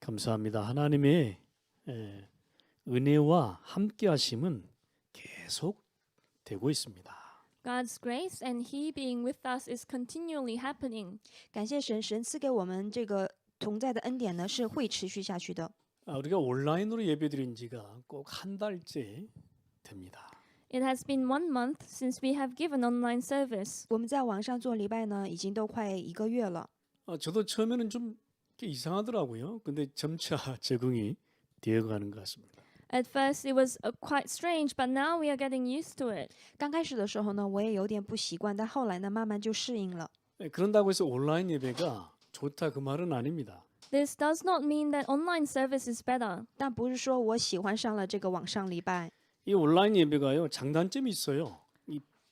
감사합니다. 하나님의 은혜와 함께하심은 계속 되고 있습니다. God's grace and He being with us is continually happening. 感谢神，神赐给我们这个同在的恩典呢，是会持续下去的。 우리가 온라인으로 예배드린 지가 꼭 한 달째 됩니다. It has been 1 month since we have given online service. 我们在网上做礼拜呢，已经都快1个月了。 저도 처음에는 좀 이상하더라고요. 근데 점차 적응이 되어가는 것 같습니다. At first it was quite strange, but now we are getting used to it. 刚开始的时候呢，我也有点不习惯，但后来呢，慢慢就适应了。 그런다고 해서 온라인 예배가 좋다 그 말은 아닙니다. This does not mean that online service is better. 但不是说我喜欢上了这个网上礼拜。 이 온라인 예배가요 장단점이 있어요.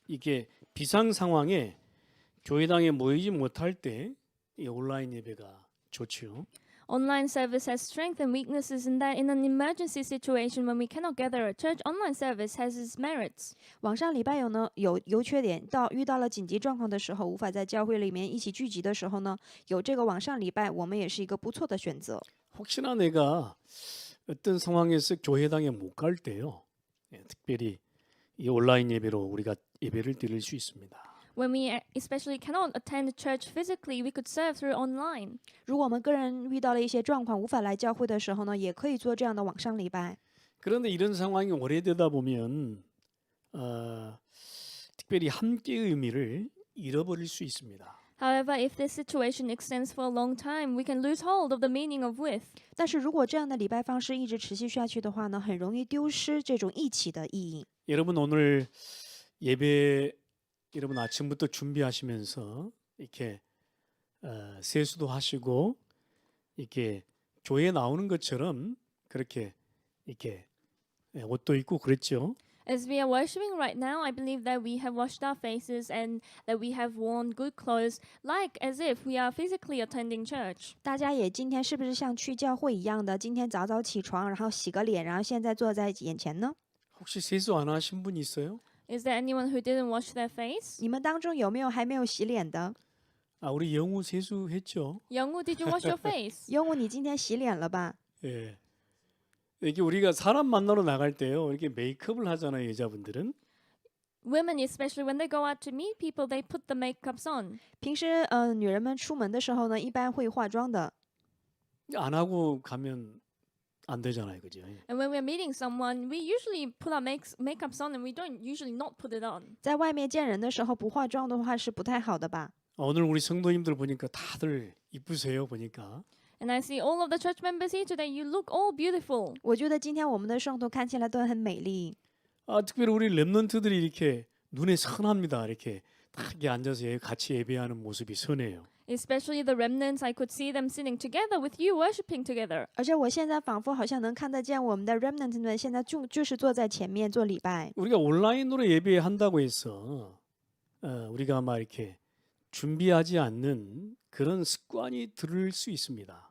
이게 비상 상황에 교회당에 모이지 못할 때 이 온라인 예배가 좋죠. Online service has strengths and weaknesses in that in an emergency situation when we cannot gather at church, online service has its merits. 网上礼拜有缺点，遇到了紧急状况的时候，无法在教会里面一起聚集的时候呢，有这个网上礼拜，我们也是一个不错的选择。 혹시나 내가 어떤 상황에서 교회당에 못 갈 때요. 특별히 이 온라인 예배로 우리가 예배를 드릴 수 있습니다. When we especially cannot attend church physically, we could serve through online. 如果我们个人遇到了一些状况，无法来教会的时候呢，也可以做这样的网上礼拜。 그런데 이런 상황이 오래되다 보면 특별히 함께의 의미를 잃어버릴 수 있습니다. However, if this situation extends for a long time, we can lose hold of the meaning of with. 但是如果这样的礼拜方式一直持续下去的话呢，很容易丢失这种一起的意义。 여러분 오늘 예배 여러분 아침부터 준비하시면서 이렇게 세수도 하시고 이렇게 교회에 나오는 것처럼 그렇게 이렇게 옷도 입고 그랬죠. As we are worshiping right now, I believe that we have washed our faces and that we have worn good clothes, like as if we are physically attending church. 大家也今天是不是像去教会一样的，今天早早起床，然后洗个脸，然后现在坐在眼前呢？ 혹시 세수 안 하신 분 있어요? Is there anyone who didn't wash their face? 你们当中有没有还没有洗脸的？ 우리 영우 세수했죠. Youngwoo, did you wash your face? 尤武，你今天洗脸了吧？ 예. 이게 우리가 사람 만나러 나갈 때요. 이렇게 메이크업을 하잖아요, 여자분들은. Women, especially when they go out to meet people, they put the makeups on. 平时女人们出门的时候呢，一般会化妆的。 안 하고 가면 안 되잖아요, 그죠? And when we're meeting someone, we usually put our makeups on and we don't usually not put it on. 在外面见人的时候不化妆的话是不太好的吧？ 오늘 우리 성도님들 보니까 다들 이쁘세요, 보니까. And I see all of the church members here today, you look all beautiful. 我觉得今天我们的圣徒看起来都很美丽。 특별히 우리 랩런트들이 이렇게 눈에 선합니다. 이렇게 딱 이렇게 앉아서 같이 예배하는 모습이 선해요. Especially the remnants, I could see them sitting together with you, worshiping together. 而且我现在仿佛好像能看得见我们的 remnant 们现在就是坐在前面做礼拜。 우리가 온라인으로 예배한다고 해서 우리가 막 이렇게 준비하지 않는 그런 습관이 들을 수 있습니다.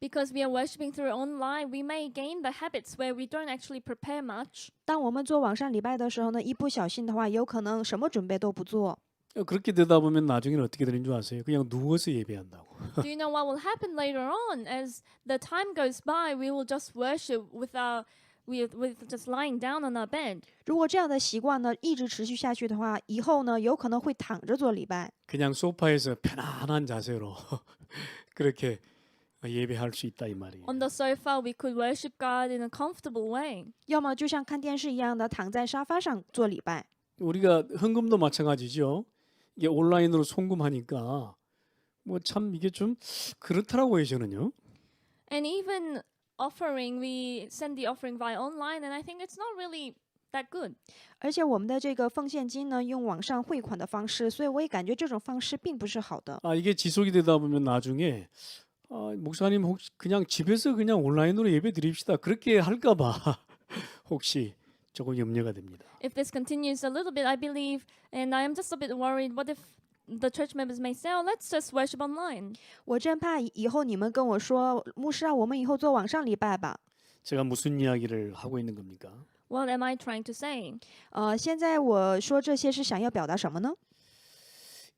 Because we are worshiping through online, we may gain the habits where we don't actually prepare much. 当我们做网上礼拜的时候呢，一不小心的话，有可能什么准备都不做。 그렇게 되다 보면 나중에는 어떻게 되는 줄 아세요? 그냥 누워서 예배한다고. Do you know what will happen later on? As the time goes by, we will just worship with just lying down on our bed. 如果这样的习惯呢一直持续下去的话，以后呢有可能会躺着做礼拜。 그냥 소파에서 편안한 자세로 그렇게 예배할 수 있다 이 말이에요. On the sofa, we could worship God in a comfortable way. 要么就像看电视一样的躺在沙发上做礼拜。 우리가 헌금도 마찬가지죠. 이게 온라인으로 송금하니까 뭐 참 이게 좀 그렇더라고요 저는요. And even offering, we send the offering via online, and I think it's not really that good. 而且我们的这个奉献金呢，用网上汇款的方式，所以我也感觉这种方式并不是好的。 이게 지속이 되다 보면 나중에 목사님 혹시 그냥 집에서 그냥 온라인으로 예배 드립시다 그렇게 할까봐 혹시 조금 염려가 됩니다. If this continues a little bit, I believe, and I am just a bit worried, what if the church members may say, oh, let's just worship online. 我真怕以后你们跟我说，牧师啊，我们以后做网上礼拜吧。 제가 무슨 이야기를 하고 있는 겁니까? What am I trying to say? 现在我说这些是想要表达什么呢？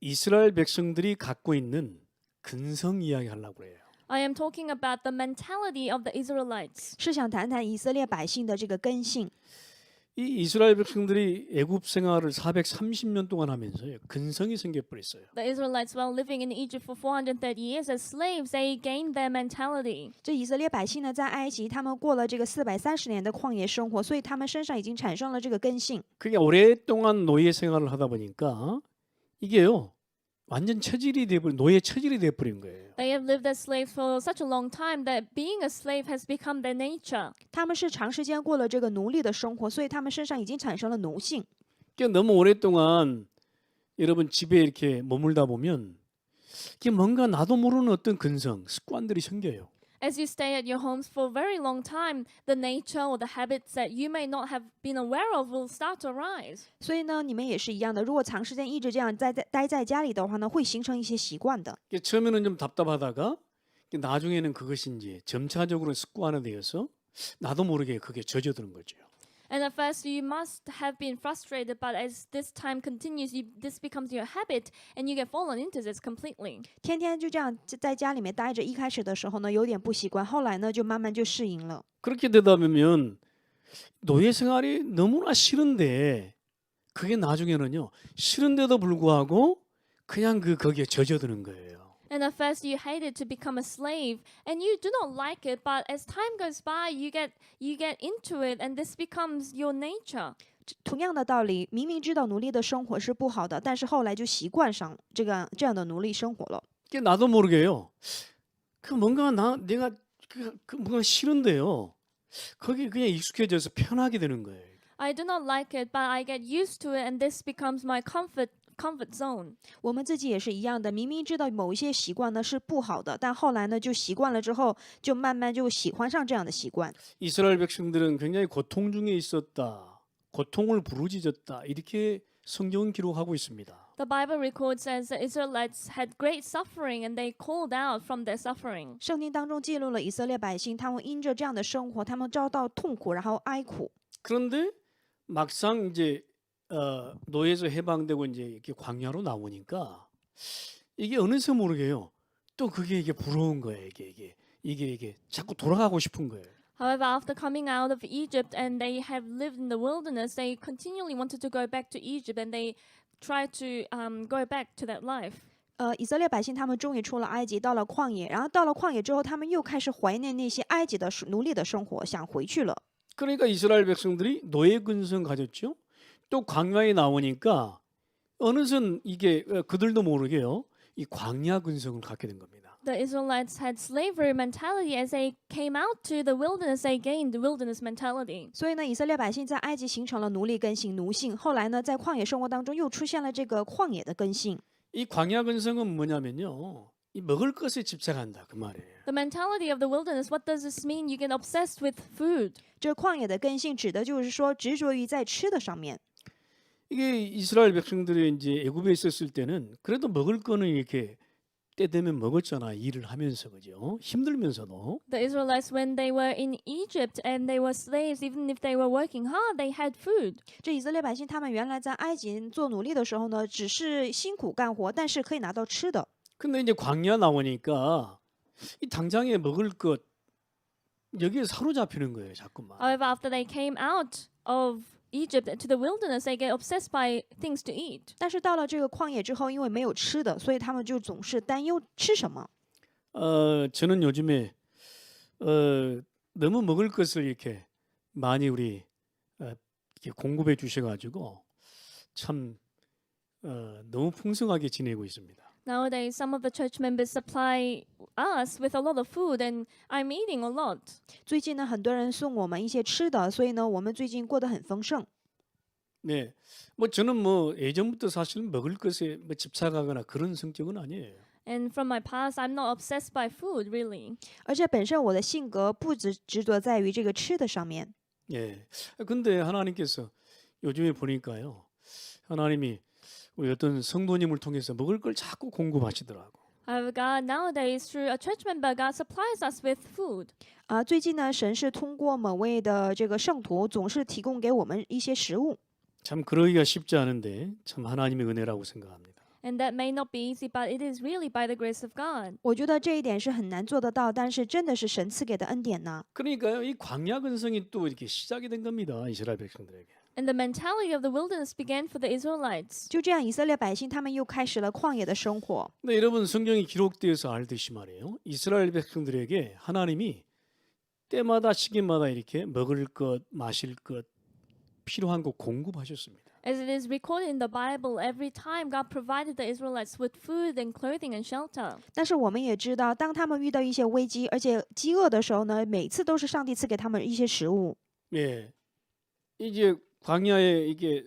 이스라엘 백성들이 갖고 있는 근성 이야기 하려고 해요. I am talking about the mentality of the Israelites. 是想谈谈以色列百姓的这个根性。 이 이스라엘 백성들이 애굽 생활을 430년 동안 하면서요. 근성이 생겨버렸어요. The Israelites, while living in Egypt for 430 years as slaves, they gained their mentality. 这以色列百姓呢，在埃及，他们过了这个430年的旷野生活，所以他们身上已经产生了这个根性。 그게 오랫동안 노예 생활을 하다 보니까 이게요. 완전 체질이 돼버린 노예 체질이 돼버린 거예요. They have lived as slaves for such a long time that being a slave has become their nature. 他们是长时间过了这个奴隶的生活，所以他们身上已经产生了奴性。 그러니까 너무 오랫동안 여러분 집에 이렇게 머물다 보면 이게 뭔가 나도 모르는 어떤 근성, 습관들이 생겨요. As you stay at your homes for a very long time, the nature or the habits that you may not have been aware of will start to arise. 所以呢，你们也是一样的。如果长时间一直这样待在家里的话呢，会形成一些习惯的。 처음에는 좀 답답하다가 나중에는 그것이 이제 점차적으로 습관화되어서 나도 모르게 그게 젖어드는 거죠. And at first, you must have been frustrated, but as this time continues, this becomes your habit, and you get fallen into this completely. 天天就这样在家里面待着，一开始的时候呢，有点不习惯，后来呢，就慢慢就适应了。 그렇게 되다 보면 노예 생활이 너무나 싫은데 그게 나중에는요. 싫은데도 불구하고 그냥 거기에 젖어드는 거예요. And at first, you hated to become a slave, and you do not like it. But as time goes by, you get into it, and this becomes your nature. 同样的道理，明明知道奴隶的生活是不好的，但是后来就习惯上这样的奴隶生活了。 그게 나도 모르게요. 그 뭔가 내가 그 뭔가 싫은데요. 거기 그냥 익숙해져서 편하게 되는 거예요. I do not like it, but I get used to it, and this becomes my comfort zone. 我们自己也是一样的，明明知道某一些习惯呢是不好的，但后来呢就习惯了之后，就慢慢就喜欢上这样的习惯。 이스라엘 백성들은 굉장히 고통 중에 있었다. 고통을 부르짖었다. 이렇게 성경은 기록하고 있습니다. The Bible records as the Israelites had great suffering, and they called out from their suffering. 圣经当中记录了以色列百姓，他们因着这样的生活，他们遭到痛苦，然后哀苦。 그런데 막상 이제 노예에서 해방되고 이제 이렇게 광야로 나오니까 이게 어느새 모르게요. 또 그게 이게 부러운 거예요. 이게 자꾸 돌아가고 싶은 거예요. However, after coming out of Egypt and they have lived in the wilderness, they continually wanted to go back to Egypt, and they tried to go back to that life. 以色列百姓他们终于出了埃及，到了旷野，然后到了旷野之后，他们又开始怀念那些埃及的奴隶的生活，想回去了。 그러니까 이스라엘 백성들이 노예 근성 가졌죠. 또 광야에 나오니까 어느새 이게 그들도 모르게요. 이 광야 근성을 갖게 된 겁니다. The Israelites had slavery mentality. As they came out to the wilderness, they gained the wilderness mentality. 所以呢，以色列百姓在埃及形成了奴隶根性、奴性，后来呢，在旷野生活当中又出现了这个旷野的根性。 이 광야 근성은 뭐냐면요. 이 먹을 것에 집착한다 그 말이에요. The mentality of the wilderness, what does this mean? You get obsessed with food. 这旷野的根性指的就是说执着于在吃的上面。 이게 이스라엘 백성들이 이제 애굽에 있었을 때는 그래도 먹을 거는 이렇게 때 되면 먹었잖아. 일을 하면서 그죠? 힘들면서도. The Israelites, when they were in Egypt and they were slaves, even if they were working hard, they had food. 这以色列百姓他们原来在埃及做奴隶的时候呢，只是辛苦干活，但是可以拿到吃的。 근데 이제 광야 나오니까 이 당장에 먹을 것 여기에 사로잡히는 거예요, 자꾸만. However, after they came out of Egypt to the wilderness, they get obsessed by things to eat. 但是到了这个旷野之后，因为没有吃的，所以他们就总是担忧吃什么。 저는 요즘에 너무 먹을 것을 이렇게 많이 우리 이렇게 공급해 주셔가지고 참 너무 풍성하게 지내고 있습니다. Nowadays, some of the church members supply us with a lot of food, and I'm eating a lot. 最近呢，很多人送我们一些吃的，所以呢，我们最近过得很丰盛。 네, 뭐 저는 뭐 예전부터 사실 먹을 것에 뭐 집착하거나 그런 성격은 아니에요. And from my past, I'm not obsessed by food, really. 而且本身我的性格不只执着在于这个吃的上面。 예. 근데 하나님께서 요즘에 보니까요, 하나님이 우리 어떤 성도님을 통해서 먹을 걸 자꾸 공급하시더라고. However, God nowadays, through a church member, God supplies us with food. 最近呢，神是通过某位的这个圣徒，总是提供给我们一些食物。 참 그러기가 쉽지 않은데 참 하나님의 은혜라고 생각합니다. And that may not be easy, but it is really by the grace of God. 我觉得这一点是很难做得到，但是真的是神赐给的恩典呢。 그러니까요, 이 광야 근성이 또 이렇게 시작이 된 겁니다. 이스라엘 백성들에게. And the mentality of the wilderness began for the Israelites. 就这样，以色列百姓他们又开始了旷野的生活。 근데 여러분 성경이 기록되어서 알듯이 말이에요. 이스라엘 백성들에게 하나님이 때마다 시기마다 이렇게 먹을 것, 마실 것, 필요한 것 공급하셨습니다. As it is recorded in the Bible, every time God provided the Israelites with food and clothing and shelter. 但是我们也知道，当他们遇到一些危机，而且饥饿的时候呢，每次都是上帝赐给他们一些食物。 예, 이제 광야에 이게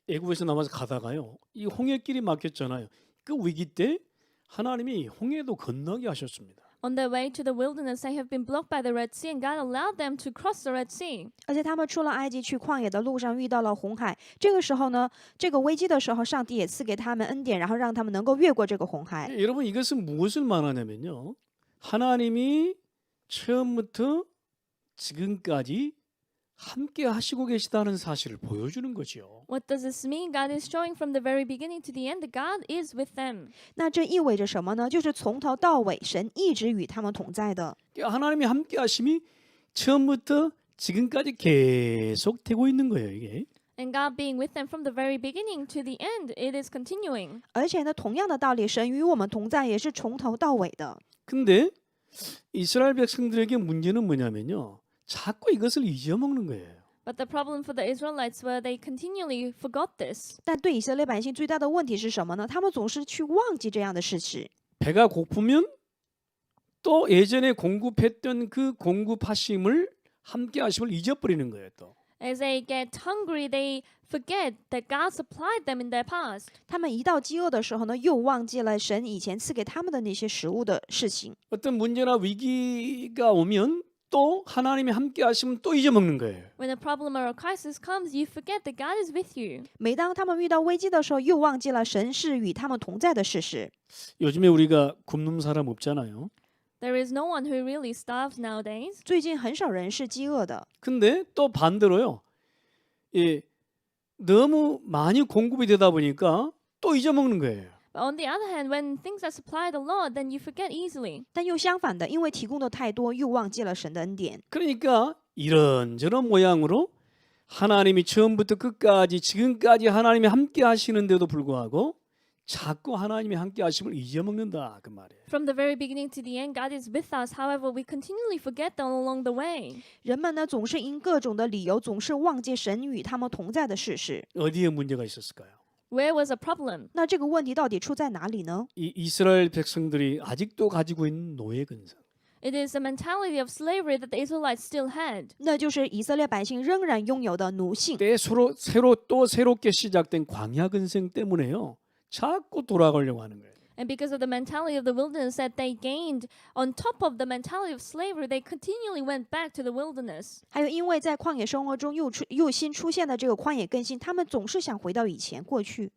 애굽에서 남아서 가다가요, 이 홍해길이 막혔잖아요. 그 위기 때 하나님이 홍해도 건너게 하셨습니다. On their way to the wilderness, they have been blocked by the Red Sea, and God allowed them to cross the Red Sea. 而且他们出了埃及去旷野的路上遇到了红海，这个时候呢，这个危机的时候，上帝也赐给他们恩典，然后让他们能够越过这个红海。 여러분 이것은 무엇을 말하냐면요, 하나님이 처음부터 지금까지 함께 하시고 계시다는 사실을 보여주는 거죠. What does this mean? God is showing from the very beginning to the end that God is with them. 那这意味着什么呢？就是从头到尾，神一直与他们同在的。 하나님이 함께 하심이 처음부터 지금까지 계속 되고 있는 거예요, 이게. And God being with them from the very beginning to the end, it is continuing. 而且呢，同样的道理，神与我们同在，也是从头到尾的。 근데 이스라엘 백성들에게 문제는 뭐냐면요, 자꾸 이것을 잊어먹는 거예요. But the problem for the Israelites were they continually forgot this. 但对以色列百姓最大的问题是什么呢？他们总是去忘记这样的事实。 배가 고프면 또 예전에 공급했던 그 공급하심을 함께 하심을 잊어버리는 거예요, 또. As they get hungry, they forget that God supplied them in their past. 他们一到饥饿的时候呢，又忘记了神以前赐给他们的那些食物的事情。 어떤 문제나 위기가 오면 또 하나님이 함께 하시면 또 잊어먹는 거예요. When a problem or a crisis comes, you forget that God is with you. 每当他们遇到危机的时候，又忘记了神是与他们同在的事实。 요즘에 우리가 굶는 사람 없잖아요. There is no one who really starves nowadays. 最近很少人是饥饿的， 근데 또 반대로요. 예, 너무 많이 공급이 되다 보니까 또 잊어먹는 거예요. But on the other hand, when things are supplied a lot, then you forget easily. 但又相反的，因为提供的太多，又忘记了神的恩典。 그러니까 이런저런 모양으로 하나님이 처음부터 끝까지 지금까지 하나님이 함께 하시는데도 불구하고 자꾸 하나님이 함께 하심을 잊어먹는다, 그 말이에요. From the very beginning to the end, God is with us. However, we continually forget them along the way. 人们呢，总是因各种的理由，总是忘记神与他们同在的事实。 어디에 문제가 있었을까요? Where was a problem? 那这个问题到底出在哪里呢？ 이 이스라엘 백성들이 아직도 가지고 있는 노예 근성. It is the mentality of slavery that the Israelites still had. 那就是以色列百姓仍然拥有的奴性。 때 새롭게 시작된 광야 근성 때문에요. 자꾸 돌아가려고 하는 거예요. And because of the mentality of the wilderness that they gained, on top of the mentality of slavery, they continually went back to the wilderness. 还有因为在旷野生活中又新出现的这个旷野更新，他们总是想回到以前过去。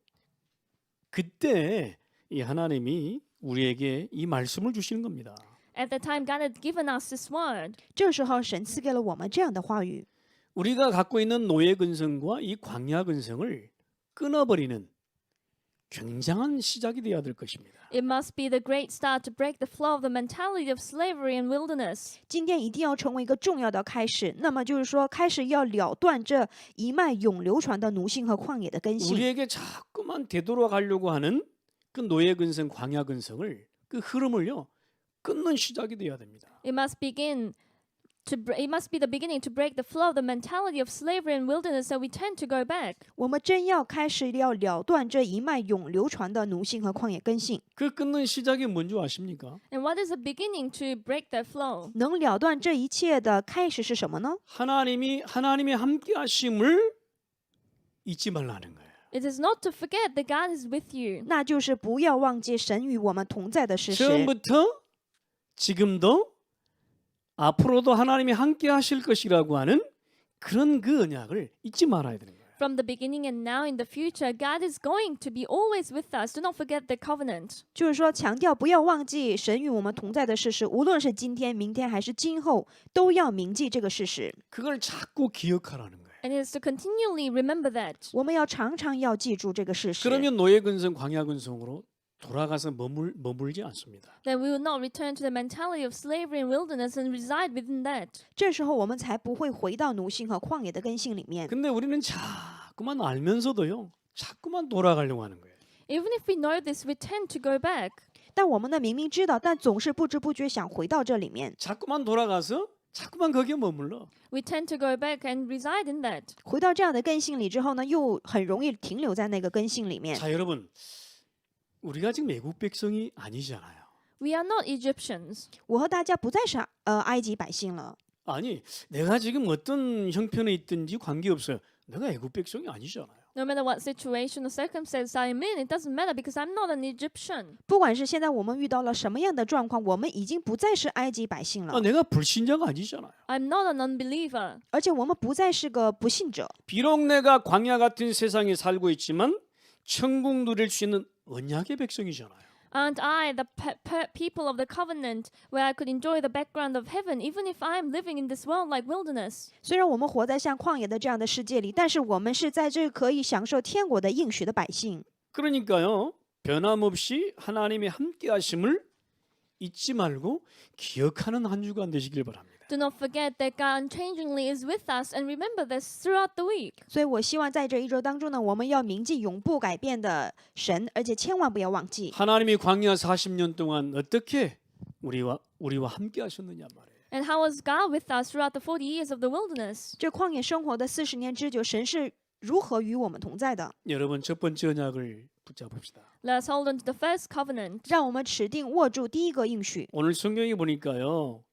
그때 이 하나님이 우리에게 이 말씀을 주시는 겁니다. At the time, God had given us this word. 这时候，神赐给了我们这样的话语： 우리가 갖고 있는 노예 근성과 이 광야 근성을 끊어버리는 굉장한 시작이 되어야 될 것입니다. It must be the great start to break the flow of the mentality of slavery and wilderness. 今天一定要成为一个重要的开始。那么就是说，开始要了断这一脉永流传的奴性和旷野的根性。 우리에게 자꾸만 되돌아가려고 하는 그 노예 근성, 광야 근성을 그 흐름을요 끊는 시작이 되어야 됩니다. It must be the beginning to break the flow of the mentality of slavery and wilderness, so we tend to go back. 我们真要开始要了断这一脉永流传的奴性和旷野根性。 그 끊는 시작이 뭔지 아십니까? And what is the beginning to break that flow? 能了断这一切的开始是什么呢？ 하나님의 함께 하심을 잊지 말라는 거예요. It is not to forget that God is with you. 那就是不要忘记神与我们同在的事实。 처음부터 지금도 앞으로도 하나님이 함께 하실 것이라고 하는 그런 그 언약을 잊지 말아야 되는 거예요. From the beginning and now in the future, God is going to be always with us. Do not forget the covenant. 就是说，强调不要忘记神与我们同在的事实，无论是今天、明天还是今后，都要铭记这个事实。 그걸 자꾸 기억하라는 거예요. 거예요. And it is to continually remember that. 我们要常常要记住这个事实。 그러면 노예 근성, 광야 근성으로 돌아가서 머물지 않습니다. Then we will not return to the mentality of slavery and wilderness and reside within that. 这时候我们才不会回到奴性和旷野的根性里面。 근데 우리는 자꾸만 알면서도요, 자꾸만 돌아가려고 하는 거예요. Even if we know this, we tend to go back. 但我们呢，明明知道，但总是不知不觉想回到这里面， 자꾸만 돌아가서 자꾸만 거기에 머물러. We tend to go back and reside in that. 回到这样的根性里之后呢，又很容易停留在那个根性里面。 자, 여러분, 우리가 지금 애국 백성이 아니잖아요. We are not Egyptians. 我和大家不再是埃及百姓了。 아니, 내가 지금 어떤 형편에 있든지 관계없어요. 내가 애국 백성이 아니잖아요. No matter what situation or circumstance I'm in, it doesn't matter because I'm not an Egyptian. 不管是现在我们遇到了什么样的状况，我们已经不再是埃及百姓了， 내가 불신자가 아니잖아요. I'm not an unbeliever. 而且我们不再是个不信者。 비록 내가 광야 같은 세상에 살고 있지만 천국 누릴 수 있는 언약의 백성이잖아요. Aren't I the people of the covenant where I could enjoy the background of heaven even if I'm living in this world like wilderness? 虽然我们活在像旷野的这样的世界里，但是我们是在这可以享受天国的应许的百姓。 그러니까요, 변함없이 하나님의 함께하심을 잊지 말고 기억하는 한 주간 되시길 바랍니다. Do not forget that God unchangingly is with us and remember this throughout the week. 所以我希望在这一周当中呢，我们要铭记永不改变的神，而且千万不要忘记 하나님이 광야 40년 동안 어떻게 우리와 함께하셨느냐 말이에요. And how was God with us throughout the 40 years of the wilderness? 这旷野生活的40年之久，神是如何与我们同在的。 여러분 첫 번째 언약을 붙잡읍시다. Let us hold on to the first covenant. 让我们持定握住第一个应许。 오늘 성경에 보니까요,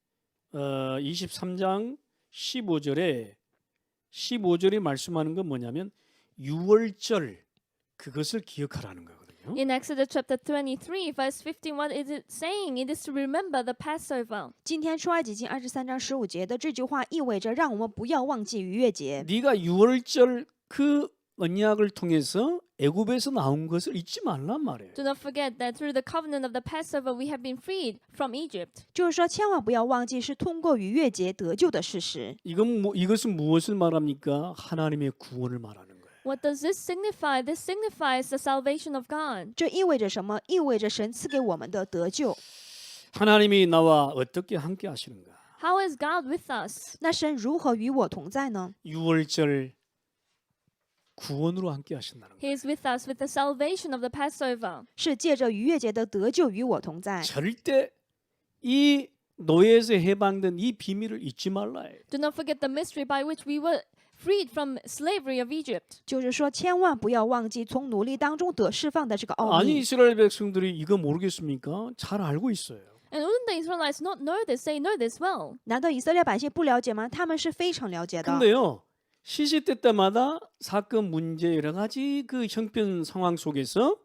23장 15절에 말씀하는 건 뭐냐면 6월절 그것을 기억하라는 거거든요. In Exodus chapter 23, verse 15, what is it saying? It is to remember the Passover. 今天出埃及记23章15节的这句话意味着，让我们不要忘记逾越节。 네가 6월절 그 언약을 통해서 애굽에서 나온 것을 잊지 말란 말이에요. Do not forget that through the covenant of the Passover, we have been freed from Egypt. 就是说，千万不要忘记是通过逾越节得救的事实。 이것은 무엇을 말합니까? 하나님의 구원을 말하는 거예요. What does this signify? This signifies the salvation of God. 这意味着什么？意味着神赐给我们的得救。 하나님이 나와 어떻게 함께 하시는가? How is God with us? 那神如何与我同在呢？ 6월절 구원으로 함께 하신다는 거예요. He is with us with the salvation of the Passover. 是借着逾越节的得救与我同在。 절대 이 노예에서 해방된 이 비밀을 잊지 말라. Do not forget the mystery by which we were freed from slavery of Egypt. 就是说，千万不要忘记从奴隶当中得释放的这个奥 아니 秘。 이스라엘 백성들이 이거 모르겠습니까? 잘 알고 있어요. And wouldn't the Israelites not know this? They know this well. 难道以色列百姓不了解吗？他们是非常了解的。 근데요. 시시때 때마다 사건 문제 여러 가지 그 형편 상황 속에서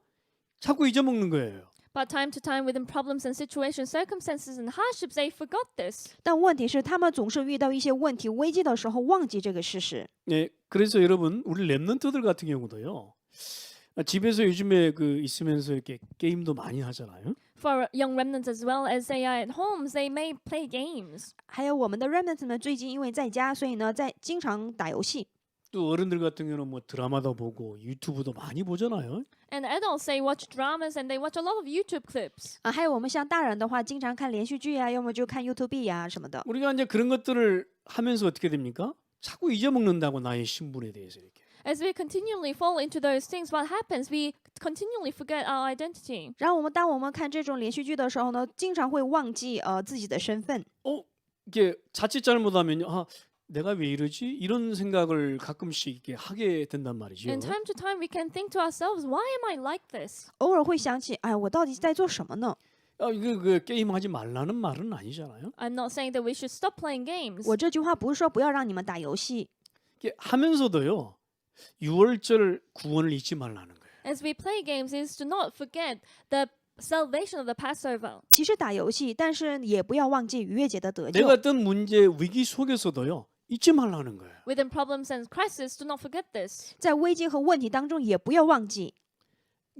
자꾸 잊어먹는 거예요. But time to time, within problems and situations, circumstances and hardships, they forgot this. 但问题是，他们总是遇到一些问题、危机的时候忘记这个事实。 네, 그래서 여러분 우리 랩런트들 같은 경우도요. 집에서 요즘에 그 있으면서 이렇게 게임도 많이 하잖아요. For young remnants as well as they are at homes, they may play games. 还有我们的 remnants 们最近因为在家，所以呢，经常打游戏。 또 어른들 같은 경우는 뭐 드라마도 보고 유튜브도 많이 보잖아요. And adults, they watch dramas and they watch a lot of YouTube clips. 还有我们像大人的话，经常看连续剧呀，要么就看 YouTube 呀什么的。 우리가 이제 그런 것들을 하면서 어떻게 됩니까? 자꾸 잊어먹는다고 나의 신분에 대해서 이렇게. As we continually fall into those things, what happens? We continually forget our identity. 然后当我们看这种连续剧的时候呢，经常会忘记自己的身份。 이게 자칫 잘못하면요. 아, 내가 왜 이러지? 이런 생각을 가끔씩 이렇게 하게 된단 말이죠. And time to time, we can think to ourselves, why am I like this? 偶尔会想起，哎，我到底在做什么呢？ 이거 그 게임 하지 말라는 말은 아니잖아요. I'm not saying that we should stop playing games. 我这句话不是说不要让你们打游戏， 이게 하면서도요. 6월절 구원을 잊지 말라는 거예요. As we play games, is to not forget the salvation of the Passover. 即使打游戏，但是也不要忘记逾越节的得救。 내가 어떤 문제 위기 속에서도요. 잊지 말라는 거예요. Within problems and crises, do not forget this. 在危机和问题当中，也不要忘记。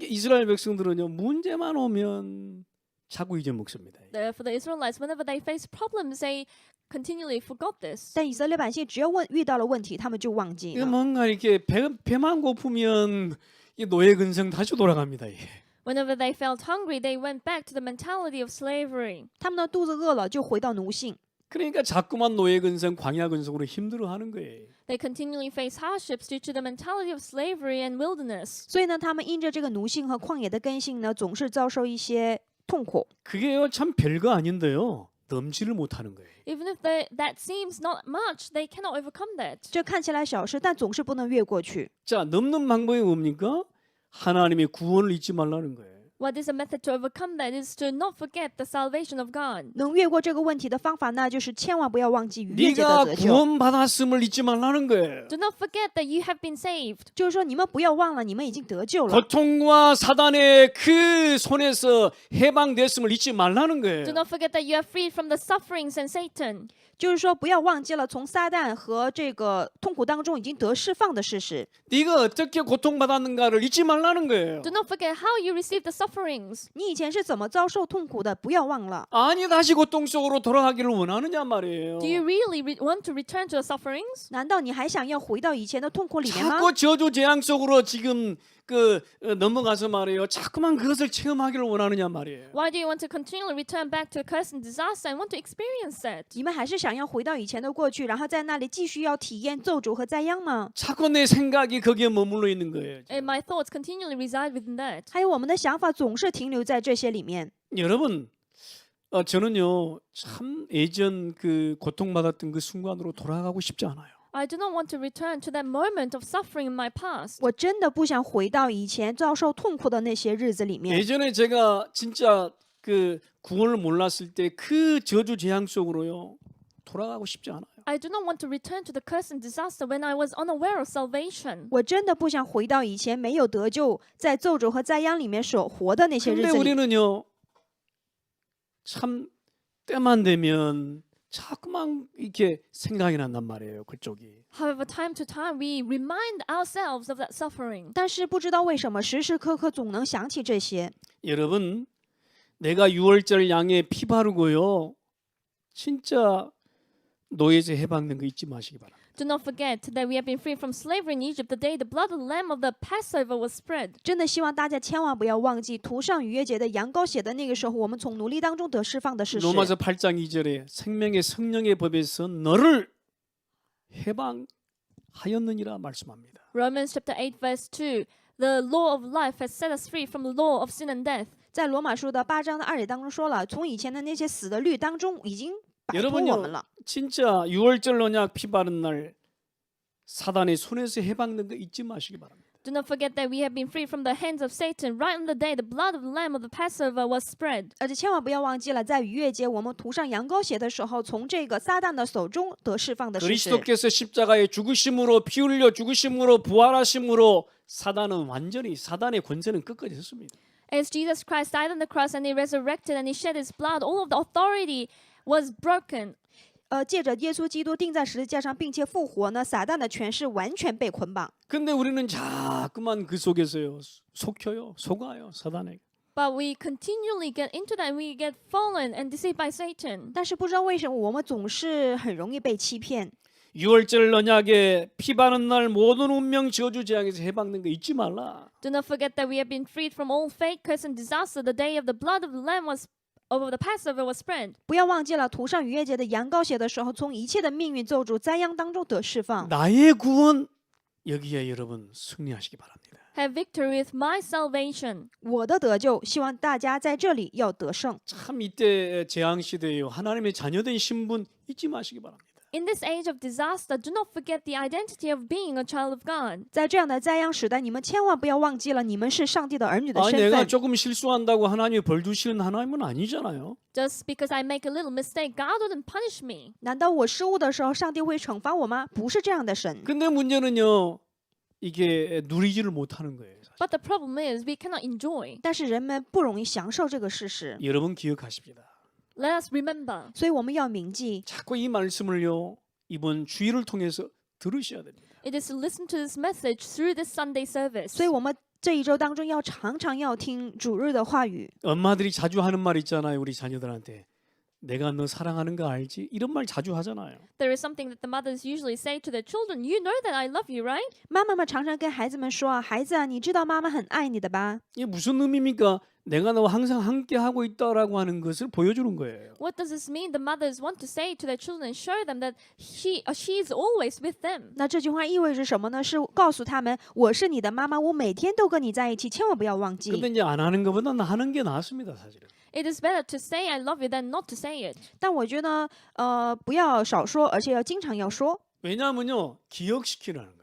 이스라엘 백성들은요. 문제만 오면 자꾸 잊어먹습니다. For the Israelites, whenever they face problems, they continually forgot this. 但以色列百姓只要遇到了问题，他们就忘记 이거 了。 뭔가 이렇게 배만 고프면 이 노예 근성 다시 돌아갑니다. 이게. Whenever they felt hungry, they went back to the mentality of slavery. 他们呢肚子饿了就回到奴性， 그러니까 자꾸만 노예 근성, 광야 근성으로 힘들어하는 거예요. They continually face hardships due to the mentality of slavery and wilderness. 所以呢，他们因着这个奴性和旷野的根性呢，总是遭受一些痛苦。 그게요 참 별거 아닌데요. 넘지를 못하는 거예요. Even if that seems not much, they cannot overcome that. 这看起来小事，但总是不能越过去。 자, 넘는 방법이 뭡니까? 하나님의 구원을 잊지 말라는 거예요. What is a method to overcome that is to not forget the salvation of God. 能越过这个问题的方法呢，就是千万不要忘记逾越节的 네가 得救。 구원받았음을 잊지 말라는 거예요. Do not forget that you have been saved. 就是说，你们不要忘了，你们已经得救了。 고통과 사단의 그 손에서 해방됐음을 잊지 말라는 거예요. Do not forget that you are freed from the sufferings and Satan. 就是说，不要忘记了从撒旦和这个痛苦当中已经得释放的事实。 네가 어떻게 고통받았는가를 잊지 말라는 거예요. Do not forget how you received the sufferings. 你以前是怎么遭受痛苦的，不要忘了。 아니 다시 고통 속으로 돌아가기를 원하느냐 말이에요. Do you really want to return to the sufferings? 难道你还想要回到以前的痛苦里面吗？ 자꾸 저주 재앙 속으로 지금 넘어가서 말이에요. 자꾸만 그것을 체험하기를 원하느냐 말이에요. Why do you want to continually return back to a curse and disaster and want to experience that? 你们还是想要回到以前的过去，然后在那里继续要体验咒诅和灾殃吗？ 자꾸 내 생각이 거기에 머물러 있는 거예요. And my thoughts continually reside within that. 还有我们的想法总是停留在这些里面。 여러분, 저는요 참 예전 그 고통받았던 그 순간으로 돌아가고 싶지 않아요. I do not want to return to that moment of suffering in my past. 我真的不想回到以前遭受痛苦的那些日子里面。 예전에 제가 진짜 그 구원을 몰랐을 때 그 저주 재앙 속으로요 돌아가고 싶지 않아요. I do not want to return to the curse and disaster when I was unaware of salvation. 我真的不想回到以前没有得救，在咒诅和灾殃里面所活的那些日 근데 子里。 우리는요 참 때만 되면 자꾸만 이렇게 생각이 난단 말이에요. 그쪽이. However, time to time, we remind ourselves of that suffering. 但是不知道为什么，时时刻刻总能想起这些。 여러분, 내가 6월절 양에 피 바르고요. 진짜 노예에서 해방된 거 잊지 마시기 바랍니다. Do not forget that we have been freed from slavery in Egypt the day the blood of the lamb of the Passover was spread. 真的希望大家千万不要忘记涂上逾越节的羊羔血的那个时候，我们从奴隶当中得释放的事实。 로마서 8장 2절에 생명의 성령의 법에서 너를 해방하였느니라 말씀합니다. Romans chapter 8 verse 2. The law of life has set us free from the law of sin and death. 在罗马书的8章的2节当中说了，从以前的那些死的律当中已经摆脱我们了。 진짜 6월절 언약 피 바른 날 사단의 손에서 해방된 거 잊지 마시기 바랍니다. Do not forget that we have been freed from the hands of Satan right on the day the blood of the lamb of the Passover was spread. 而且千万不要忘记了，在逾越节我们涂上羊羔血的时候，从这个撒旦的手中得释放的事实。 그리스도께서 십자가에 죽으심으로 피 흘려 죽으심으로 부활하심으로 사단의 권세는 끝까지 섰습니다. As Jesus Christ died on the cross and he resurrected and he shed his blood, all of the authority was broken. 借着耶稣基督钉在十字架上，并且复活呢，撒旦的权势完全被捆绑。 근데 우리는 자꾸만 그 속에서요 속혀요 속아요 사단에게. But we continually get into that and we get fallen and deceived by Satan. 但是不知道为什么，我们总是很容易被欺骗。 6월절 언약에 피 바른 날 모든 운명 저주 재앙에서 해방된 거 잊지 말라. Do not forget that we have been freed from all fate, curse, and disaster the day of the blood of the Lamb was over the Passover was spread. 不要忘记了，涂上逾越节的羊羔血的时候，从一切的命运咒诅、灾殃当中得释放。 나의 구원 여기에 여러분 승리하시기 바랍니다. Have victory with my salvation. 我的得救，希望大家在这里要得胜。 참 이때 재앙 시대에요 하나님의 자녀된 신분 잊지 마시기 바랍니다. In this age of disaster, do not forget the identity of being a child of God. 在这样的灾殃时代，你们千万不要忘记了，你们是上帝的儿女的 아니 身 내가 份。 조금 실수한다고 하나님이 벌 주시는 하나님은 아니잖아요. Just because I make a little mistake, God wouldn't punish me. 难道我失误的时候，上帝会惩罚我吗？不是这样的神。 근데 문제는요 이게 누리지를 못하는 거예요. 사실. But the problem is we cannot enjoy. 但是人们不容易享受这个事实， 여러분 기억하십시다. Let us remember. 所以我们要铭记。 자꾸 이 말씀을요 이번 주일을 통해서 들으셔야 됩니다. It is to listen to this message through this Sunday service. 所以我们这一周当中要常常要听主日的话语。 엄마들이 자주 하는 말 있잖아요 우리 자녀들한테 내가 너 사랑하는 거 알지? 이런 말 자주 하잖아요. There is something that the mothers usually say to their children. You know that I love you, right? 妈妈们常常跟孩子们说啊，孩子啊，你知道妈妈很爱你的吧？ 이게 무슨 의미입니까? 내가 너와 항상 함께 하고 있다라고 하는 것을 보여주는 거예요. What does this mean? The mothers want to say to their children, show them that she is always with them. 那这句话意味着什么呢？是告诉他们，我是你的妈妈，我每天都跟你在一起，千万不要忘记。 근데 이제 안 하는 것보다 하는 게 낫습니다, 사실은. It is better to say I love you than not to say it. 但我觉得，不要少说，而且要经常要说， 왜냐하면요, 기억시키라는 거예요.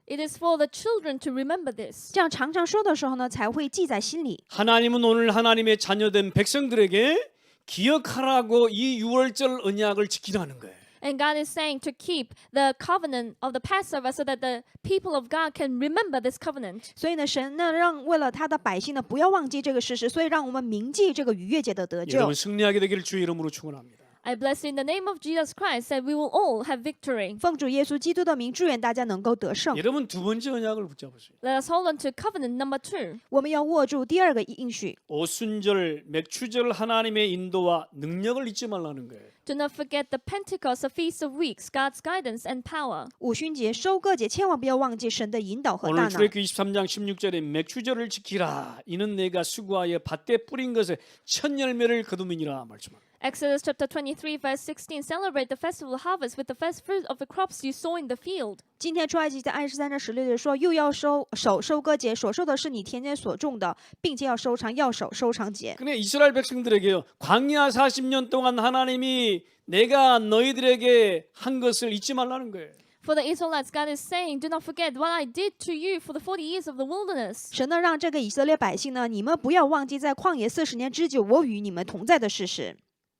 It is for the children to remember this. 这样常常说的时候呢，才会记在心里。 하나님은 오늘 하나님의 자녀된 백성들에게 기억하라고 이 유월절 언약을 지키라는 거예요. And God is saying to keep the covenant of the Passover so that the people of God can remember this covenant. 所以呢，神呢让为了他的百姓呢不要忘记这个事实，所以让我们铭记这个逾越节的得救 여러분 。 승리하게 되기를 주의 이름으로 축원합니다. I bless you in the name of Jesus Christ that we will all have victory. 奉主耶稣基督的名，祝愿大家能够得胜。 여러분 두 번째 언약을 붙잡으세요. Let us hold on to covenant number 2. 我们要握住第二个应许， 오순절, 맥추절 하나님의 인도와 능력을 잊지 말라는 거예요. Do not forget the Pentecost, the Feast of Weeks, God's guidance and power. 五旬节、收割节，千万不要忘记神的引导和大 오늘 能。 출애굽기 23장 16절에 맥추절을 지키라. 이는 내가 수고하여 밭에 뿌린 것에 첫 열매를 거두미니라 말씀합니다. Exodus chapter 23 verse 16. Celebrate the festival harvest with the first fruit of the crops you sow in the field. 今天出埃及记23章16节说，又要守收割节，所收的是你田间所种的，并且要收藏，要守收藏节。 근데 이스라엘 백성들에게요. 광야 40년 동안 하나님이 내가 너희들에게 한 것을 잊지 말라는 거예요. For the Israelites, God is saying, do not forget what I did to you for the 40 years of the wilderness. 神呢让这个以色列百姓呢，你们不要忘记在旷野40年之久，我与你们同在的事实。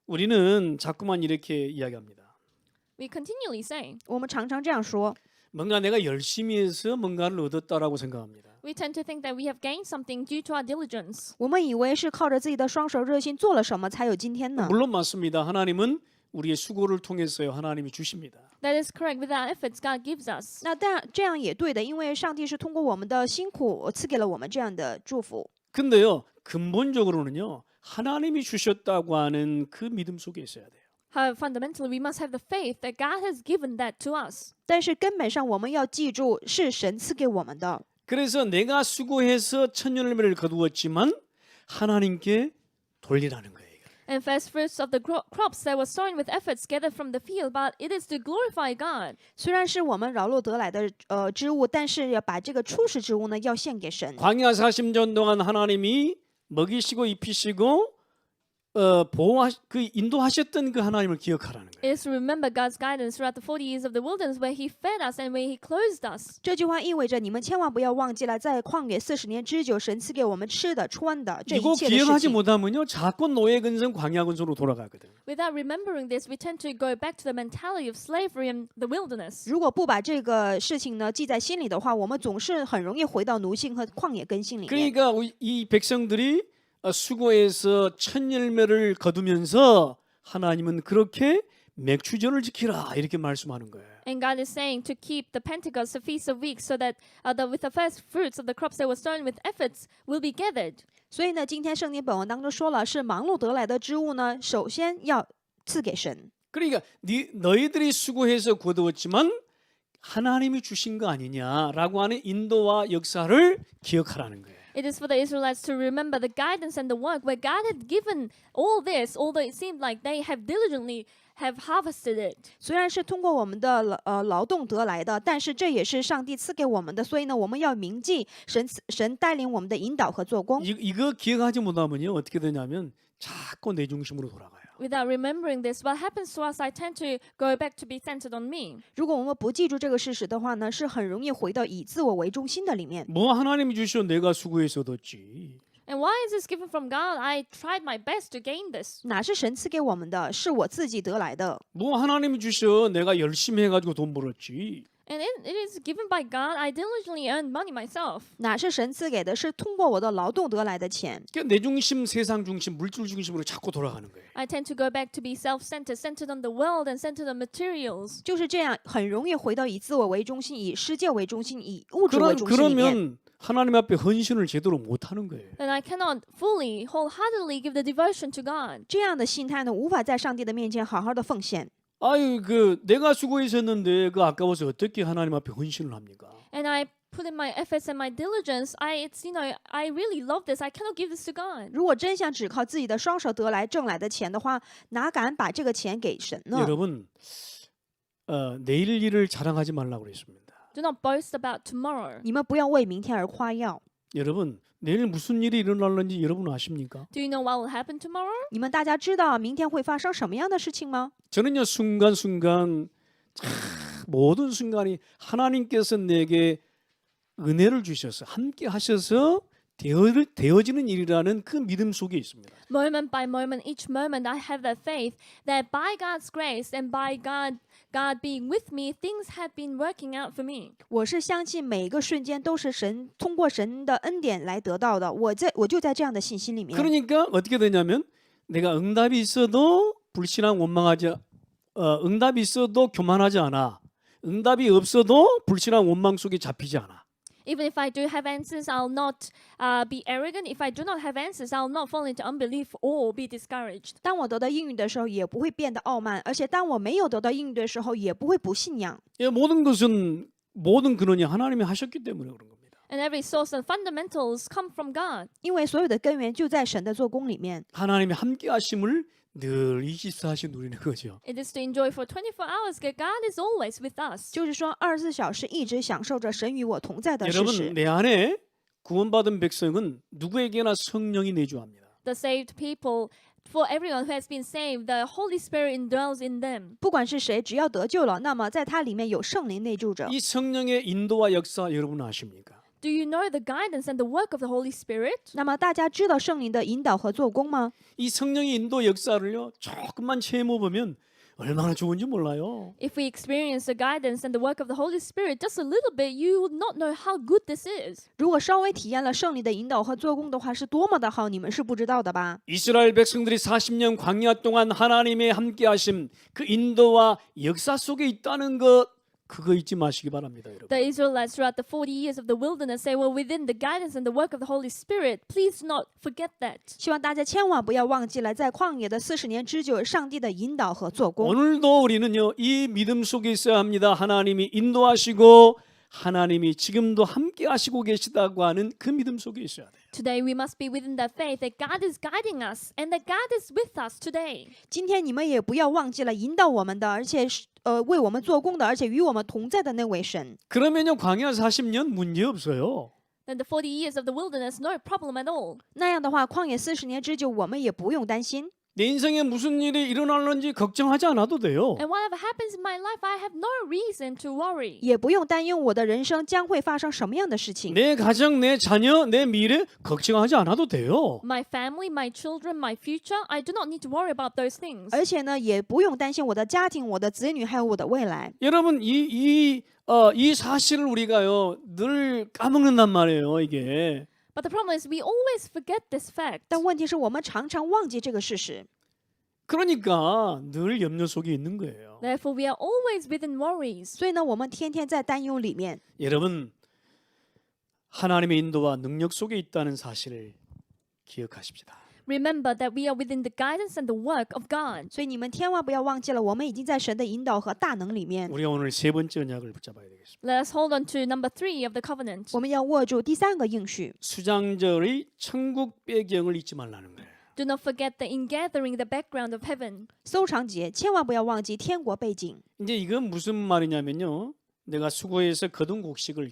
우리는 자꾸만 이렇게 이야기합니다. We continually say, 我们常常这样说， 뭔가 내가 열심히 해서 뭔가를 얻었다라고 생각합니다. we tend to think that we have gained something due to our diligence. 我们以为是靠着自己的双手热心做了什么才有今天呢？ 물론 맞습니다. 하나님은 우리의 수고를 통해서요. 하나님이 주십니다. That is correct. With our efforts, God gives us. 那但这样也对的，因为上帝是通过我们的辛苦赐给了我们这样的祝福。 근데요. 근본적으로는요. 하나님이 주셨다고 하는 그 믿음 속에 있어야 돼요. However, fundamentally, we must have the faith that God has given that to us. 但是根本上我们要记住，是神赐给我们的。 그래서 내가 수고해서 첫 열매를 거두었지만 하나님께 돌리라는 거예요. And first fruits of the crops that were sown with efforts gathered from the field, but it is to glorify God. 虽然是我们劳碌得来的之物，但是要把这个初始之物呢，要献给神。 광야 40년 동안 하나님이 먹이시고 입히시고 인도하셨던 그 하나님을 기억하라는 거예요. It is to remember God's guidance throughout the 40 years of the wilderness where He fed us and where He clothed us. 这句话意味着你们千万不要忘记了，在旷野40年之久，神赐给我们吃的、穿的这 이거 一切的事 기억하지 情。 못하면요 자꾸 노예 근성 광야 근성으로 돌아가거든요. Without remembering this, we tend to go back to the mentality of slavery in the wilderness. 如果不把这个事情呢记在心里的话，我们总是很容易回到奴性和旷野根性里面。 그러니까 이 백성들이 수고해서 첫 열매를 거두면서 하나님은 그렇게 맥추절을 지키라 이렇게 말씀하는 거예요. And God is saying to keep the Pentecost, the Feast of Weeks, so that with the first fruits of the crops that were sown with efforts will be gathered. 所以呢，今天圣经本文当中说了，是忙碌得来的之物呢，首先要赐给神。 그러니까 너희들이 수고해서 거두었지만 하나님이 주신 거 아니냐라고 하는 인도와 역사를 기억하라는 거예요. It is for the Israelites to remember the guidance and the work where God had given all this, although it seemed like they have diligently have harvested it. 虽然是通过我们的劳动得来的，但是这也是上帝赐给我们的，所以呢，我们要铭记神带领我们的引导和做工。 이거 기억하지 못하면요 어떻게 되냐면 자꾸 내 중심으로 돌아가요. Without remembering this, what happens to us? I tend to go back to be centered on me. 如果我们不记住这个事实的话呢，是很容易回到以自我为中心的里面。 뭐 하나님이 주셔 내가 수고해서 얻었지. And why is this given from God? I tried my best to gain this. 哪是神赐给我们的？是我自己得来的。 뭐 하나님이 주셔 내가 열심히 해가지고 돈 벌었지. And it is given by God. I diligently earned money myself. 哪是神赐给的？是通过我的劳动得来的钱。 그러니까 내 중심, 세상 중심, 물질 중심으로 자꾸 돌아가는 거예요. I tend to go back to be self-centered, centered on the world and centered on materials. 就是这样，很容易回到以自我为中心、以世界为中心、以物质为中心里面。 그러면 하나님 앞에 헌신을 제대로 못 하는 거예요. then I cannot fully, wholeheartedly give the devotion to God. 这样的心态呢，无法在上帝的面前好好的奉献。 아유 그 내가 수고했었는데 그 아까워서 어떻게 하나님 앞에 헌신을 합니까? And I put in my efforts and my diligence. I really love this. I cannot give this to God. 如果真想只靠自己的双手得来挣来的钱的话，哪敢把这个钱给神呢？ 여러분 내일 일을 자랑하지 말라고 그랬습니다. Do not boast about tomorrow. 你们不要为明天而夸耀。 여러분 내일 무슨 일이 일어날는지 여러분 아십니까? Do you know what will happen tomorrow? 你们大家知道明天会发生什么样的事情吗？ 저는요 순간순간 모든 순간이 하나님께서 내게 은혜를 주셔서 함께 하셔서 되어지는 일이라는 그 믿음 속에 있습니다. Moment by moment, each moment, I have that faith that by God's grace and by God being with me, things have been working out for me. 我是相信每一个瞬间都是神通过神的恩典来得到的。我就在这样的信心里面。 그러니까 어떻게 되냐면 내가 응답이 있어도 불신앙 원망하지 응답이 있어도 교만하지 않아. 응답이 없어도 불신앙 원망 속에 잡히지 않아. Even if I do have answers, I'll not be arrogant. If I do not have answers, I'll not fall into unbelief or be discouraged. 当我得到应允的时候，也不会变得傲慢；而且当我没有得到应允的时候，也不会不信仰。 모든 것은 모든 근원이 하나님이 하셨기 때문에 그런 겁니다. And every source and fundamentals come from God. 因为所有的根源就在神的做工里面。 하나님의 함께 하심을 늘 24시 누리는 거죠. It is to enjoy for 24 hours that God is always with us. 就是说，24小时一直享受着神与我同在的事 여러분 实。 내 안에 구원받은 백성은 누구에게나 성령이 내주합니다. The saved people, for everyone who has been saved, the Holy Spirit indwells in them. 不管是谁，只要得救了，那么在他里面有圣灵内住着。 이 성령의 인도와 역사 여러분 아십니까? Do you know the guidance and the work of the Holy Spirit? 那么大家知道圣灵的引导和做工吗？ 이 성령의 인도 역사를요 조금만 체험해 보면 얼마나 좋은지 몰라요. If we experience the guidance and the work of the Holy Spirit just a little bit, you would not know how good this is. 如果稍微体验了圣灵的引导和做工的话，是多么的好，你们是不知道的吧？ 이스라엘 백성들이 40년 광야 동안 하나님의 함께 하심 그 인도와 역사 속에 있다는 것 그거 잊지 마시기 바랍니다, 여러분. The Israelites throughout the 40 years of the wilderness, they were within the guidance and the work of the Holy Spirit. Please do not forget that. 希望大家千万不要忘记了，在旷野的40年之久，上帝的引导和做工。 오늘도 우리는요 이 믿음 속에 있어야 합니다. 하나님이 인도하시고 하나님이 지금도 함께 하시고 계시다고 하는 그 믿음 속에 있어야 돼요. Today we must be within that faith that God is guiding us and that God is with us today. 今天你们也不要忘记了引导我们的，而且是为我们做工的，而且与我们同在的那位神。 그러면요 광야 40년 문제 없어요. Then the 40 years of the wilderness, no problem at all. 那样的话，旷野40年之久，我们也不用担心。 내 인생에 무슨 일이 일어날는지 걱정하지 않아도 돼요. And whatever happens in my life, I have no reason to worry. 也不用担忧我的人生将会发生什么样的事情。 내 가정, 내 자녀, 내 미래 걱정하지 않아도 돼요. My family, my children, my future, I do not need to worry about those things. 而且呢，也不用担心我的家庭、我的子女还有我的未来。 여러분 이 사실을 우리가요 늘 까먹는단 말이에요 이게. But the problem is we always forget this fact. 但问题是我们常常忘记这个事实， 그러니까 늘 염려 속에 있는 거예요. Therefore, we are always within worries. 所以呢，我们天天在担忧里面。 여러분 하나님의 인도와 능력 속에 있다는 사실을 기억하십시다. Remember that we are within the guidance and the work of God. 所以你们千万不要忘记了，我们已经在神的引导和大能里面。 우리가 오늘 세 번째 언약을 붙잡아야 되겠습니다. Let us hold on to number 3 of the covenant. 我们要握住第3个应许， 수장절의 천국 배경을 잊지 말라는 거예요. Do not forget the ingathering, the background of heaven. 搜肠节千万不要忘记天国背景。 이제 이건 무슨 말이냐면요. 내가 수고해서 거둔 곡식을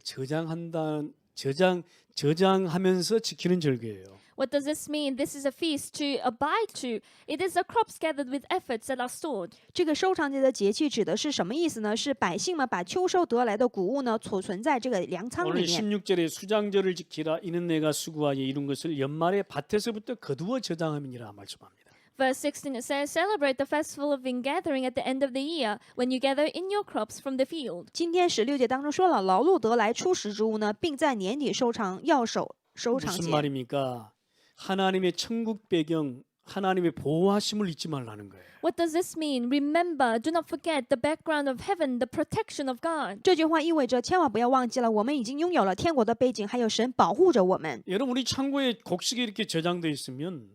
저장하면서 지키는 절기예요. What does this mean? This is a feast to abide to. It is the crops gathered with efforts that are stored. 这个收藏节的节气指的是什么意思呢？是百姓们把秋收得来的谷物呢储存在这个粮仓 오늘 里面。 16절에 수장절을 지키라 이는 내가 수고하여 이룬 것을 연말에 밭에서부터 거두어 저장함이니라 말씀합니다. Verse 16 it says, Celebrate the festival of ingathering at the end of the year, when you gather in your crops from the field. 今天16节当中说了，劳碌得来初识之物呢，并在年底收藏，要守收藏 무슨 节。 말입니까? 하나님의 천국 배경 하나님의 보호하심을 잊지 말라는 거예요. What does this mean? Remember, do not forget the background of heaven, the protection of God. 这句话意味着千万不要忘记了，我们已经拥有了天国的背景，还有神保护着我们。 여러분 우리 창고에 곡식이 이렇게 저장돼 있으면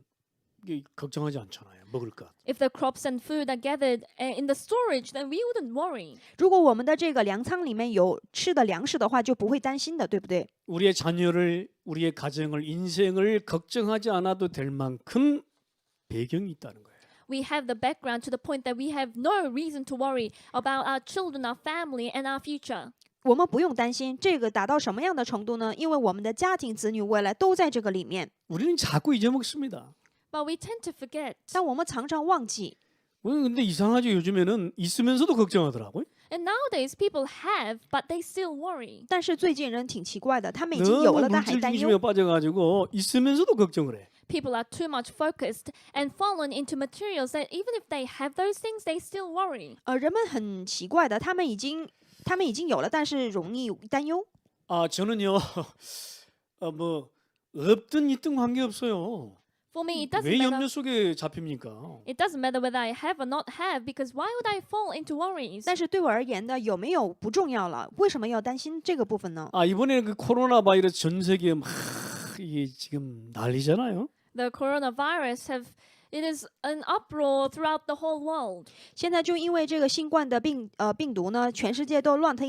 이게 걱정하지 않잖아요. 먹을 것. If the crops and food are gathered in the storage, then we wouldn't worry. 如果我们的这个粮仓里面有吃的粮食的话，就不会担心的，对不对？ 우리의 자녀를 우리의 가정을 인생을 걱정하지 않아도 될 만큼 배경이 있다는 거예요. We have the background to the point that we have no reason to worry about our children, our family, and our future. 我们不用担心这个达到什么样的程度呢？因为我们的家庭、子女未来都在这个里面。 우리는 자꾸 잊어먹습니다. But we tend to forget. 但我们常常忘记。 근데 이상하죠. 요즘에는 있으면서도 걱정하더라고요. And nowadays, people have, but they still worry. 但是最近人挺奇怪的，他们已经有 너무 了，但还 물질 担 중심에 忧。 빠져가지고 있으면서도 걱정을 해. People are too much focused and fallen into materials that even if they have those things, they still worry. 人们很奇怪的，他们已经有了，但是容易担忧。 아 저는요. 뭐 없든 있든 관계없어요. For me, it doesn't 왜 matter. 염려 속에 잡힙니까? It doesn't matter whether I have or not have, because why would I fall into worries? 但是对我而言呢，有没有不重要了，为什么要担心这个部分呢？ 아 이번에 그 코로나 바이러스 전 세계에 막 이게 지금 난리잖아요. The coronavirus it is an uproar throughout the whole world. 现在就因为这个新冠的病毒呢，全世界都乱了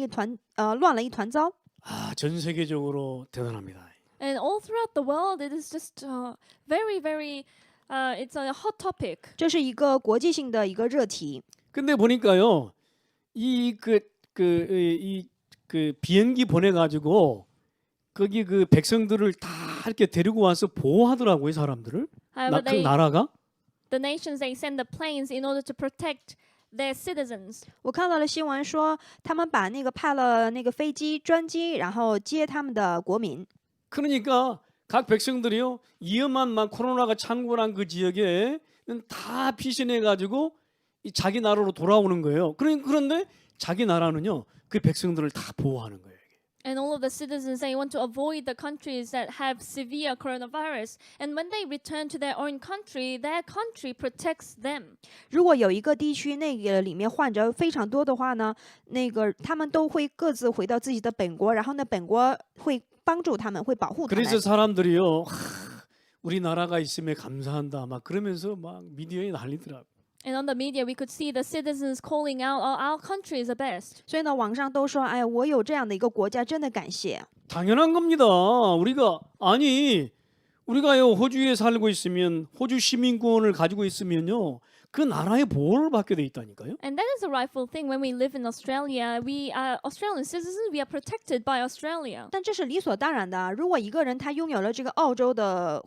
一团糟。 아 전 세계적으로 대단합니다. And all throughout the world, it is just very, very, it's a hot topic. 这是一个国际性的一个热题。 근데 보니까요, 이 비행기 보내가지고 거기 그 백성들을 다 이렇게 데리고 와서 보호하더라고요, 사람들을. However, 그 나라가. the nations, they send the planes in order to protect their citizens. 我看到了新闻说，他们把派了那个飞机、专机，然后接他们的国民。 그러니까 각 백성들이요, 위험한 막 코로나가 창궐한 그 지역에는 다 피신해가지고 이 자기 나라로 돌아오는 거예요. 그런데 자기 나라는요, 그 백성들을 다 보호하는 거예요. And all of the citizens, they want to avoid the countries that have severe coronavirus. And when they return to their own country, their country protects them. 如果有一个地区那个里面患者非常多的话呢，他们都会各自回到自己的本国，然后呢，本国会帮助他们，会保护他们。 그래서 사람들이요, 우리나라가 있음에 감사한다, 막 그러면서 막 미디어에 난리더라고. And on the media, we could see the citizens calling out, "Oh, our country is the best." 所以呢，网上都说，哎呀，我有这样的一个国家，真的感谢。 당연한 겁니다. 우리가요 호주에 살고 있으면 호주 시민권을 가지고 있으면요 그 나라의 보호를 받게 돼 있다니까요. And that is a rightful thing. When we live in Australia, we are Australian citizens. We are protected by Australia. 但这是理所当然的。如果一个人他拥有了这个澳洲的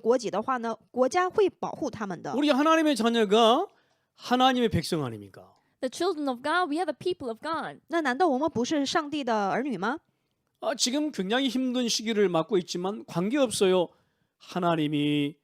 国籍的话呢，国家会保护他们的。 우리 하나님의 자녀가 하나님의 백성 아닙니까? The children of God, we are the people of God. 那难道我们不是上帝的儿女吗？ 지금 굉장히 힘든 시기를 맞고 있지만 관계없어요. 하나님의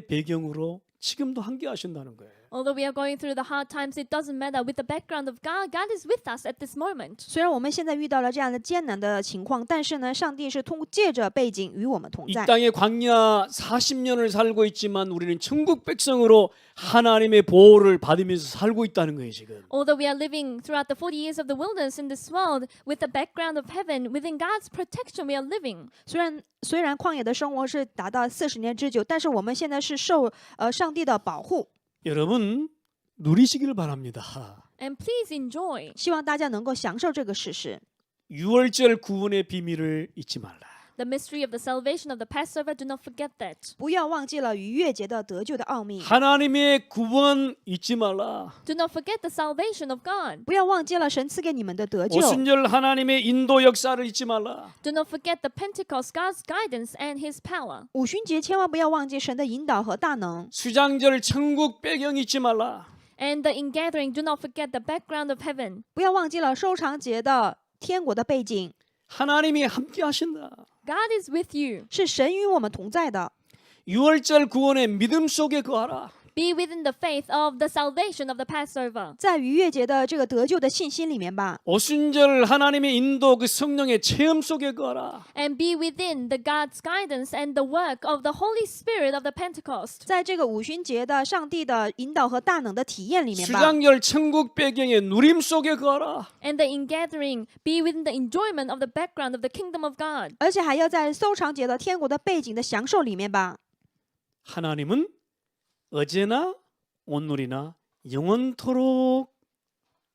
배경으로 지금도 함께 하신다는 거예요. Although we are going through the hard times, it doesn't matter. With the background of God, God is with us at this moment. 虽然我们现在遇到了这样的艰难的情况，但是呢，上帝是借着背景与我们同 이 在。 땅에 광야 40년을 살고 있지만 우리는 천국 백성으로 하나님의 보호를 받으면서 살고 있다는 거예요, 지금. Although we are living throughout the 40 years of the wilderness in this world, with the background of heaven, within God's protection, we are living. 虽然旷野的生活是达到40年之久，但是我们现在是受上帝的保护。 여러분 누리시기를 바랍니다. And please enjoy. 希望大家能够享受这个事实。 유월절 구원의 비밀을 잊지 말라. The mystery of the salvation of the Passover, do not forget that. 不要忘记了逾越节的得救的奥秘， 하나님의 구원 잊지 말라. Do not forget the salvation of God. 不要忘记了神赐给你们的得救。 오순절 하나님의 인도 역사를 잊지 말라. Do not forget the Pentecost, God's guidance and His power. 五旬节千万不要忘记神的引导和大能。 수장절 천국 배경 잊지 말라. And the ingathering, do not forget the background of heaven. 不要忘记了收藏节的天国的背景， 하나님이 함께 하신다. God is with you. 是神与我们同在的。 유월절 구원의 믿음 속에 거하라. Be within the faith of the salvation of the Passover. 在逾越节的这个得救的信心里面吧。 오순절 하나님의 인도 그 성령의 체험 속에 거하라. And be within the God's guidance and the work of the Holy Spirit of the Pentecost. 在这个五旬节的上帝的引导和大能的体验里面吧。 수장절 천국 배경의 누림 속에 거하라. And the ingathering, be within the enjoyment of the background of the kingdom of God. 而且还要在收藏节的天国的背景的享受里面吧。 하나님은 어제나 오늘이나 영원토록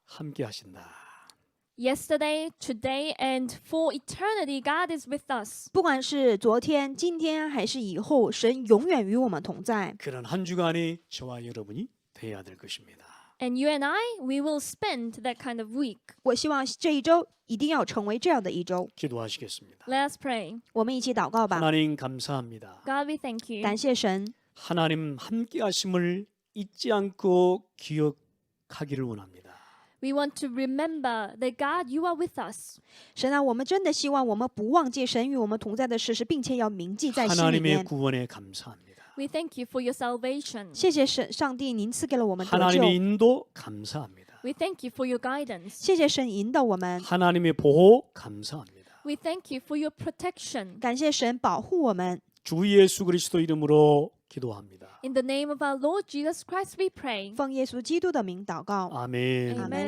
함께 하신다. Yesterday, today, and for eternity, God is with us. 不管是昨天、今天还是以后，神永远与我们同在。 그런 한 주간이 저와 여러분이 돼야 될 것입니다. And you and I, we will spend that kind of week. 我希望这一周一定要成为这样的一周。 기도하시겠습니다. Let us pray. 我们一起祷告吧。 하나님 감사합니다. God, we thank you. 感谢神， 하나님 함께 하심을 잊지 않고 기억하기를 원합니다. We want to remember that God, you are with us. 神啊，我们真的希望我们不忘记神与我们同在的事实，并且要铭记在心里 하나님의 面。 구원에 감사합니다. We thank you for your salvation. 谢谢神，上帝，您赐给了我们得救。 하나님의 인도 감사합니다. We thank you for your guidance. 谢谢神引导我们， 하나님의 보호 감사합니다. We thank you for your protection. 感谢神保护我们。 주 예수 그리스도 이름으로 기도합니다. In the name of our Lord Jesus Christ, we pray. 奉耶稣基督的名祷告， 아멘. 아멘.